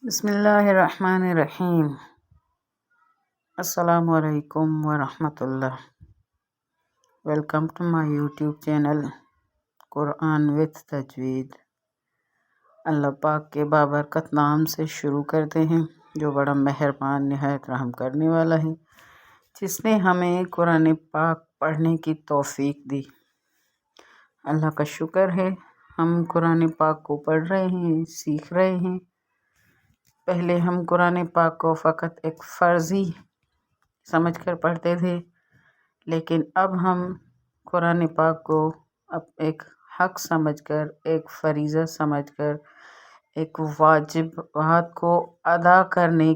بسم اللہ الرحمن الرحیم۔ السلام علیکم ورحمۃ اللہ۔ Welcome to my YouTube channel Quran with Tajweed. اللہ پاک کے بابرکت نام سے شروع کرتے ہیں جو بڑا مہربان نہایت رحم کرنے والا ہے، جس نے ہمیں قرآن پاک پڑھنے کی توفیق دی۔ اللہ کا شکر ہے ہم قرآن پاک کو پڑھ رہے ہیں، سیکھ رہے ہیں۔ پہلے ہم قرآن پاک کو فقط ایک فرضی سمجھ کر پڑھتے تھے، لیکن اب ہم قرآن پاک کو اب ایک حق سمجھ کر، ایک فریضہ سمجھ کر، ایک واجبات کو ادا کرنے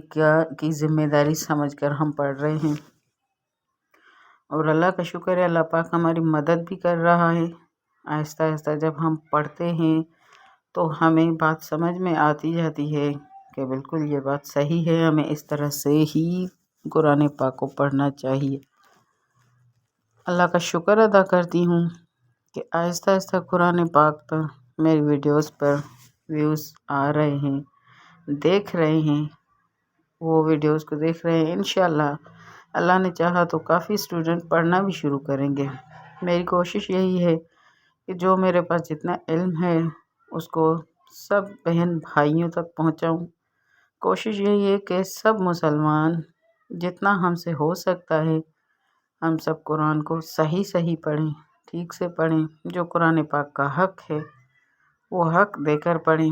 کی ذمہ داری سمجھ کر ہم پڑھ رہے ہیں۔ اور اللہ کا شکر ہے اللہ پاک ہماری مدد بھی کر رہا ہے۔ آہستہ آہستہ جب ہم پڑھتے ہیں تو ہمیں بات سمجھ میں آتی جاتی ہے کہ بالکل یہ بات صحیح ہے، ہمیں اس طرح سے ہی قرآن پاک کو پڑھنا چاہیے۔ اللہ کا شکر ادا کرتی ہوں کہ آہستہ آہستہ قرآن پاک پر میری ویڈیوز پر ویوز آ رہے ہیں، دیکھ رہے ہیں، وہ ویڈیوز کو دیکھ رہے ہیں۔ انشاءاللہ اللہ نے چاہا تو کافی اسٹوڈنٹ پڑھنا بھی شروع کریں گے۔ میری کوشش یہی ہے کہ جو میرے پاس جتنا علم ہے اس کو سب بہن بھائیوں تک پہنچاؤں۔ کوشش یہی ہے کہ سب مسلمان جتنا ہم سے ہو سکتا ہے ہم سب قرآن کو صحیح پڑھیں، ٹھیک سے پڑھیں۔ جو قرآن پاک کا حق ہے وہ حق دے کر پڑھیں۔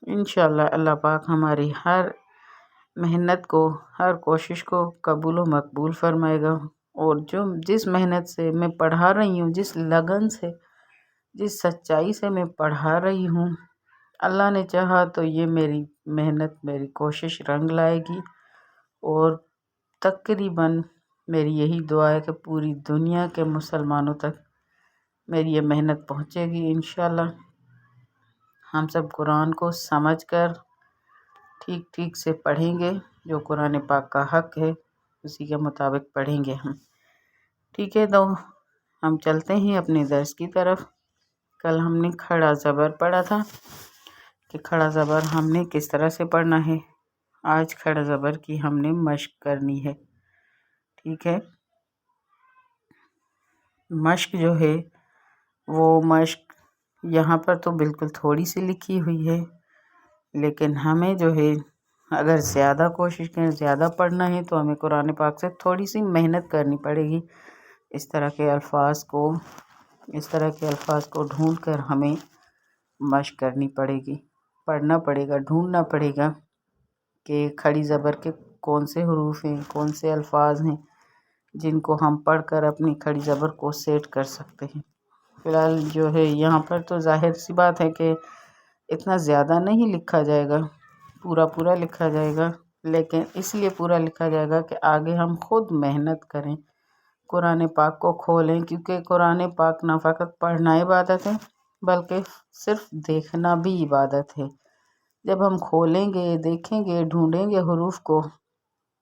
انشاءاللہ اللہ پاک ہماری ہر محنت کو، ہر کوشش کو قبول و مقبول فرمائے گا۔ اور جس محنت سے میں پڑھا رہی ہوں، جس لگن سے، جس سچائی سے میں پڑھا رہی ہوں، اللہ نے چاہا تو یہ میری محنت، میری کوشش رنگ لائے گی۔ اور تقریباً میری یہی دعا ہے کہ پوری دنیا کے مسلمانوں تک میری یہ محنت پہنچے گی۔ انشاءاللہ ہم سب قرآن کو سمجھ کر ٹھیک سے پڑھیں گے۔ جو قرآن پاک کا حق ہے اسی کے مطابق پڑھیں گے ہم۔ ٹھیک ہے، تو ہم چلتے ہیں اپنے درس کی طرف۔ کل ہم نے کھڑا زبر پڑھا تھا کہ کھڑا زبر ہم نے کس طرح سے پڑھنا ہے۔ آج کھڑا زبر کی ہم نے مشق کرنی ہے۔ ٹھیک ہے، مشق جو ہے وہ مشق یہاں پر تو بالکل تھوڑی سی لکھی ہوئی ہے، لیکن ہمیں جو ہے اگر زیادہ کوشش کریں، زیادہ پڑھنا ہے تو ہمیں قرآن پاک سے تھوڑی سی محنت کرنی پڑے گی۔ اس طرح کے الفاظ کو ڈھونڈ کر ہمیں مشق کرنی پڑے گی، پڑھنا پڑے گا، ڈھونڈنا پڑے گا کہ کھڑی زبر کے کون سے حروف ہیں، کون سے الفاظ ہیں جن کو ہم پڑھ کر اپنی کھڑی زبر کو سیٹ کر سکتے ہیں۔ فی الحال جو ہے یہاں پر تو ظاہر سی بات ہے کہ اتنا زیادہ نہیں لکھا جائے گا، پورا لکھا جائے گا، لیکن اس لیے پورا لکھا جائے گا کہ آگے ہم خود محنت کریں، قرآن پاک کو کھولیں، کیونکہ قرآن پاک نہ فقط پڑھنا عبادت ہے بلکہ صرف دیکھنا بھی عبادت ہے۔ جب ہم کھولیں گے، دیکھیں گے، ڈھونڈیں گے حروف کو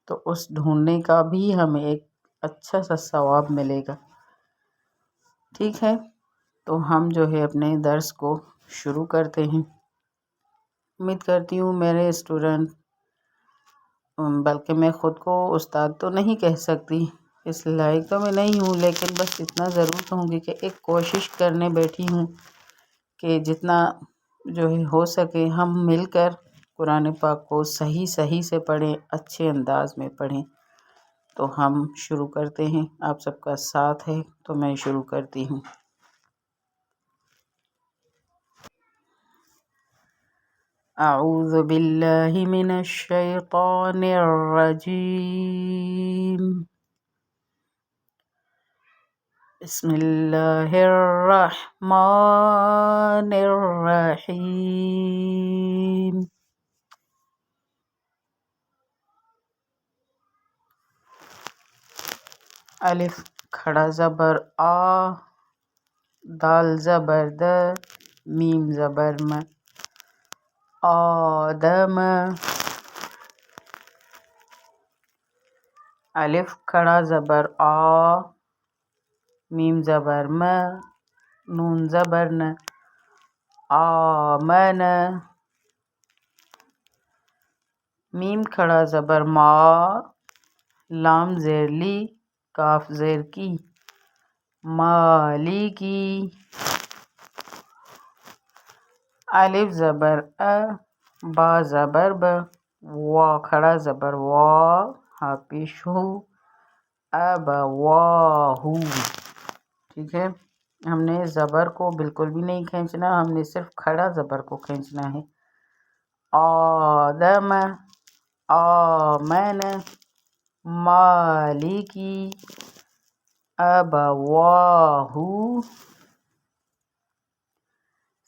تو اس ڈھونڈنے کا بھی ہمیں ایک اچھا سا ثواب ملے گا۔ ٹھیک ہے، تو ہم جو ہے اپنے درس کو شروع کرتے ہیں۔ امید کرتی ہوں میرے اسٹوڈنٹ، بلکہ میں خود کو استاد تو نہیں کہہ سکتی، اس لائق تو میں نہیں ہوں، لیکن بس اتنا ضرور کہوں گی کہ ایک کوشش کرنے بیٹھی ہوں کہ جتنا جو ہے ہو سکے ہم مل کر قرآن پاک کو صحیح سے پڑھیں، اچھے انداز میں پڑھیں۔ تو ہم شروع کرتے ہیں، آپ سب کا ساتھ ہے تو میں شروع کرتی ہوں۔ اعوذ باللہ من الشیطان الرجیم، بسم اللہ الرحمن الرحیم۔ الف کھڑا زبر آ، دال زبر د، میم زبر م، آدم۔ الف کھڑا زبر آ، میم زبر م، نون زبر ن، آمن۔ میم کھڑا زبر ما، لام زیر لی، کاف زیر کی، مالی کی، الف زبر با زبر ب، وا کھڑا زبر وا، ہا پیش ہو، واہو۔ ٹھیک ہے، ہم نے زبر کو بالکل بھی نہیں کھینچنا، ہم نے صرف کھڑا زبر کو کھینچنا ہے۔ آدم، آمن، مالکی، ابواہو۔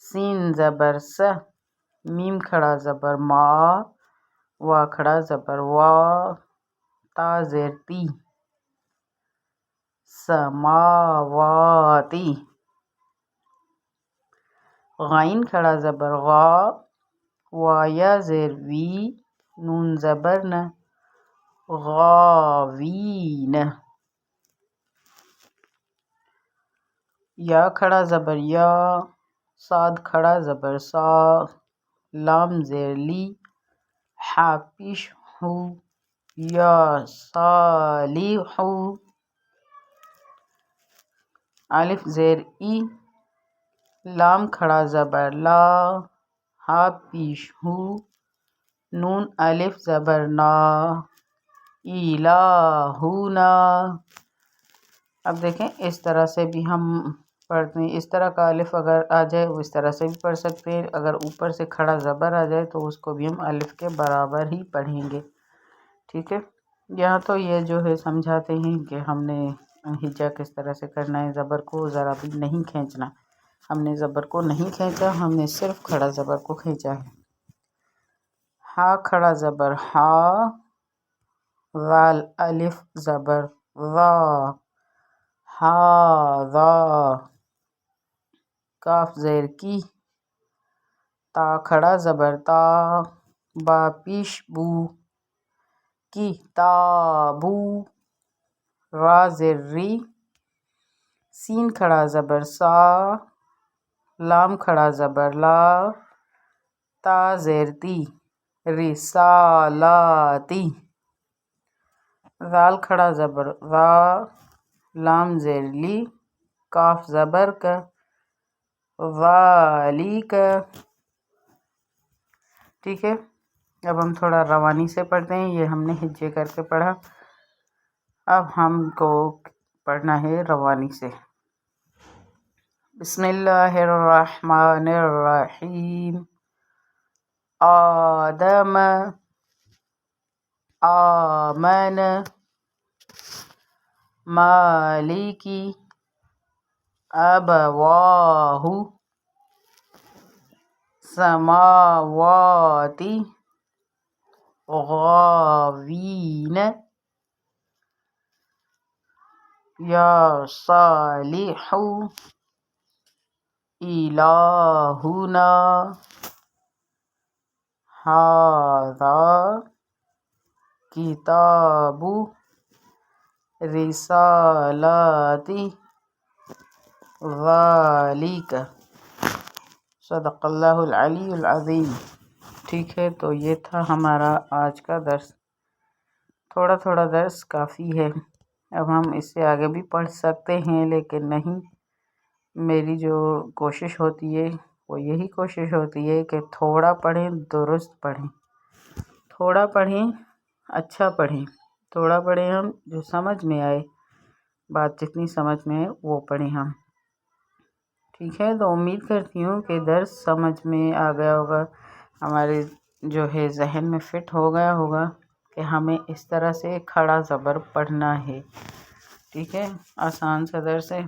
سین زبر س، میم کھڑا زبر ما، وا کھڑا زبر وا، تا زیر تی، سماواتی۔ غائن کھڑا زبر غا، وایا زیر وی، نون زبر ن، غاوین۔ یا کھڑا زبر یا، صاد کھڑا زبر سا، لام زیر لی، حا پیش ہو، یا صالحو۔ الف زیر ای، لام کھڑا زبر لا، ہا پیش ہو، نون الف زبر نا، الہونا۔ اب دیکھیں اس طرح سے بھی ہم پڑھتے ہیں، اس طرح کا الف اگر آ جائے وہ اس طرح سے بھی پڑھ سکتے ہیں، اگر اوپر سے کھڑا زبر آ جائے تو اس کو بھی ہم الف کے برابر ہی پڑھیں گے۔ ٹھیک ہے، یہاں تو یہ جو ہے سمجھاتے ہیں کہ ہم نے ہجا کس طرح سے کرنا ہے، زبر کو ذرا بھی نہیں کھینچنا، ہم نے زبر کو نہیں کھینچا، ہم نے صرف کھڑا زبر کو کھینچا ہے۔ ہا کھڑا زبر ہا، ذال الف زبر ذا، ہاذا۔ کاف زیر کی، تا کھڑا زبر تا، با پیش بو، کی تابو، را زیر ری، سین کھڑا زبر سا، لام کھڑا زبر لا، تا زیر تی، رسالاتی۔ ذال کھڑا زبر ذا، لام زیر لی، کاف زبر ک، ذالک۔ ٹھیک ہے، اب ہم تھوڑا روانی سے پڑھتے ہیں، یہ ہم نے ہجے کر کے پڑھا، اب ہم کو پڑھنا ہے روانی سے۔ بسم اللہ الرحمن الرحیم۔ آدم، آمن، مالکی، ابواہو، سماواتی، غاوین، یا صالحو، الہونا، ھذا کتاب رسالاتی، ذالک۔ صدق اللہ العلی العظیم۔ ٹھیک ہے، تو یہ تھا ہمارا آج کا درس، تھوڑا تھوڑا درس کافی ہے، اب ہم اس سے آگے بھی پڑھ سکتے ہیں لیکن نہیں، میری جو کوشش ہوتی ہے وہ یہی کوشش ہوتی ہے کہ تھوڑا پڑھیں، درست پڑھیں، تھوڑا پڑھیں، اچھا پڑھیں، تھوڑا پڑھیں ہم جو سمجھ میں آئے، بات جتنی سمجھ میں آئے وہ پڑھیں ہم۔ ٹھیک ہے، تو امید کرتی ہوں کہ درس سمجھ میں آ گیا ہوگا، ہمارے جو ہے ذہن میں فٹ ہو گیا ہوگا کہ ہمیں اس طرح سے کھڑا زبر پڑھنا ہے۔ ٹھیک ہے، آسان سا درس ہے،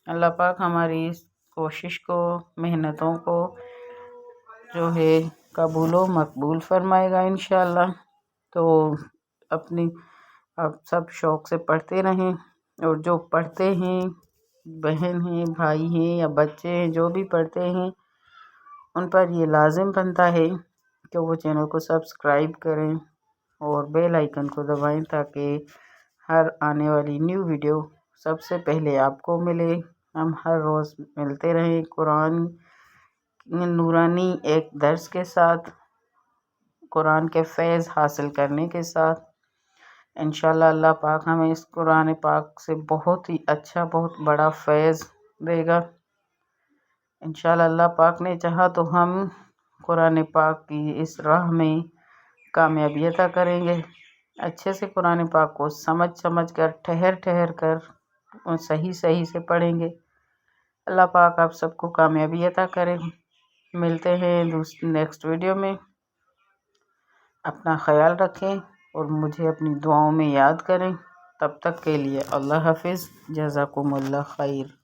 اللہ پاک ہماری اس کوشش کو، محنتوں کو جو ہے قبول و مقبول فرمائے گا انشاءاللہ۔ تو اب سب شوق سے پڑھتے رہیں، اور جو پڑھتے ہیں، بہن ہیں، بھائی ہیں یا بچے ہیں، جو بھی پڑھتے ہیں ان پر یہ لازم بنتا ہے کہ وہ چینل کو سبسکرائب کریں اور بیل آئیکن کو دبائیں تاکہ ہر آنے والی نیو ویڈیو سب سے پہلے آپ کو ملے۔ ہم ہر روز ملتے رہیں قرآن نورانی ایک درس کے ساتھ۔ قرآن کے فیض حاصل کرنے کے ساتھ انشاءاللہ اللہ پاک ہمیں اس قرآن پاک سے بہت ہی اچھا بہت بڑا فیض دے گا۔ انشاءاللہ اللہ پاک نے چاہا تو ہم قرآن پاک کی اس راہ میں کامیابی عطا کریں گے۔ اچھے سے قرآن پاک کو سمجھ کر ٹھہر کر اور صحیح سے پڑھیں گے۔ اللہ پاک آپ سب کو کامیابی عطا کرے۔ ملتے ہیں نیکسٹ ویڈیو میں۔ اپنا خیال رکھیں اور مجھے اپنی دعاؤں میں یاد کریں۔ تب تک کے لیے اللہ حافظ۔ جزاکم اللہ خیر۔